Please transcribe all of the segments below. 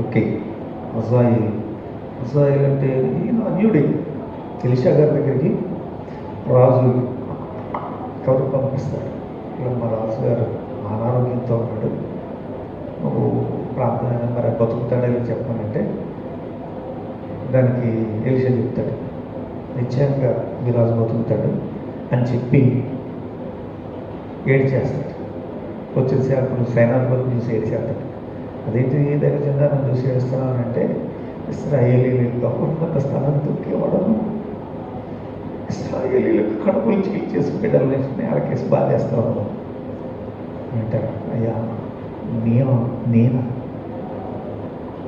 Okay. Agile. Agile అంటే ఈయన అన్యుడే. Elisha గారి దగ్గరికి రాజు కబురు పంపిస్తాడు. ఇలా మా రాజుగారు అనారోగ్యంతో ఉన్నాడు, నువ్వు ప్రార్థన మరి బతుకుతాడని చెప్పానంటే దానికి ఎలీషా చెప్తాడు, నిశ్చయంగా మీ రాజు బతుకుతాడు అని చెప్పి ఏడు చేస్తాడు. వచ్చిన సేవకుడు సైనాధిపతి చూసి ఏడు చేస్తాడు. అదేంటి దైవజంగా నన్ను చూసి ఏడుస్తున్నాను అంటే, ఇస్రాయేలీలకు ఉన్నత స్థానం దొరికేవాడను, ఇస్రాయేలీలకు కడుపులు చీల్చేసి బిడ్డలని నేలకేసి బాధేస్తాను అంటారు. అయ్యా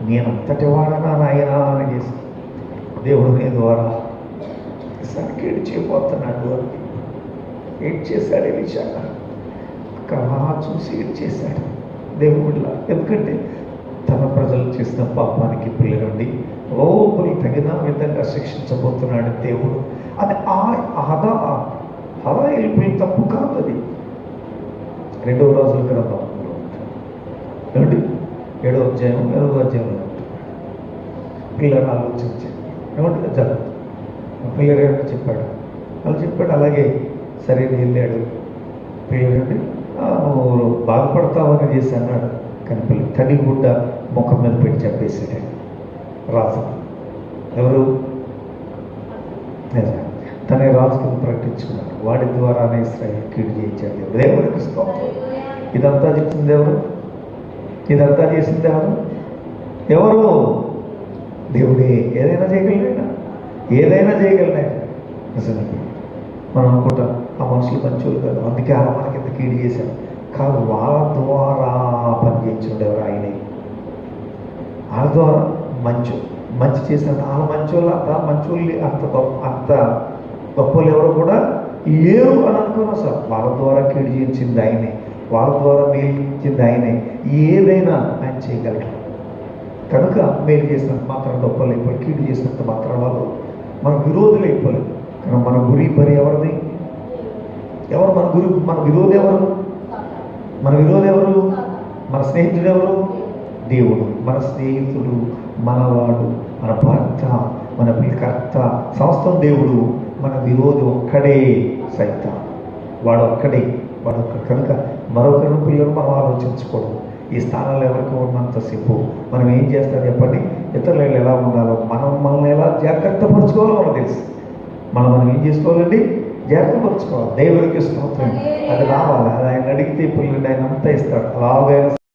నేనంతటి వాడనా నాయనా అని చేసి దేవుడు నీ ద్వారా ఇసానికి ఏడు చేయబోతున్నాడు అని ఏడ్ చేశాడు ఎలీషా. అక్కడ చూసి ఏడ్ చేశాడు దేవుడిలా. ఎందుకంటే తన ప్రజలు చేసిన పాపానికి పిల్లలండి లోపలి తగిన విధంగా శిక్షించబోతున్నాడు దేవుడు. అది అలా వెళ్ళిపోయిన తప్పు కాదు. అది 2వ రాజుల గ్రంథం ఏమండి 7వ అధ్యాయం 8వ అధ్యాయంలో పిల్లలు ఆలోచించాడు. ఏమంటే జరుగుతుంది పిల్లలు చెప్పాడు, వాళ్ళు చెప్పాడు. అలాగే సరే వెళ్ళాడు. పిల్లలండి నువ్వు బాధపడతావని చేసి అన్నాడు. కానీ పిల్లలు తడి గుడ్డ ముఖం మీద పెట్టి చెప్పేసాడు రాజు. ఎవరు? తన రాజు కింద ప్రకటించుకున్నాడు. వాడి ద్వారానే ఇశ్రాయేలు కీడు చేయించాడు దేవుడు. దేవుడికి స్తోత్రం. ఇదంతా చేసింది ఎవరు? ఇదంతా చేసింది ఎవరు? ఎవరు? దేవుడే. ఏదైనా చేయగలిగినా, ఏదైనా చేయగలిగినా. నిజంగా మనం అనుకుంటాం ఆ మనుషులు మంచోళ్ళు కాదు, అందుకే అలా మనకి ఇంత కీడు చేశారు కాదు. వాళ్ళ ద్వారా పనిచేయించండి ఎవరు? ఆయనే. వాళ్ళ ద్వారా మంచి చేసిన వాళ్ళ మంచోళ్ళు అంత గొప్పలు ఎవరు కూడా లేరు అని అనుకున్నా సార్. వాళ్ళ ద్వారా కీడు చేయించింది ఆయనే, వాళ్ళ ద్వారా మేలు చేయించింది ఆయనే. ఏదైనా ఆయన చేయగలరు. కనుక మేలు చేసినంత మాత్రం గొప్పలు అయిపోయి, కీడు చేసినంత మాత్రం వాళ్ళు మన విరోధులు అయిపోలేదు. కానీ మన గురి పని ఎవరిది? ఎవరు మన విరోధి ఎవరు? మన విరోధి ఎవరు? మన స్నేహితుడు ఎవరు? దేవుడు. మన స్నేహితుడు, మనవాడు, మన భర్త, మన కర్త, సమస్తం దేవుడు. మన విరోధి ఒక్కడే సైతాను. వాడు ఒక్కడే. కనుక మరొకరు పిల్లలు మనం ఆలోచించుకోవడం. ఈ స్థానంలో ఎవరికి ఉన్నంతసేపు మనం ఏం చేస్తాం చెప్పండి? ఇతరులు ఎలా ఉండాలో, మనల్ని ఎలా జాగ్రత్త పరుచుకోవాలో మనకు తెలుసు. మనం ఏం చేసుకోవాలండి? జాగ్రత్త పరుచుకోవాలి. దేవుడికి స్తోత్రం. అది రావాలి. అది ఆయన అడిగితే పిల్లలు ఆయన అంతా ఇస్తాడు. అలాగే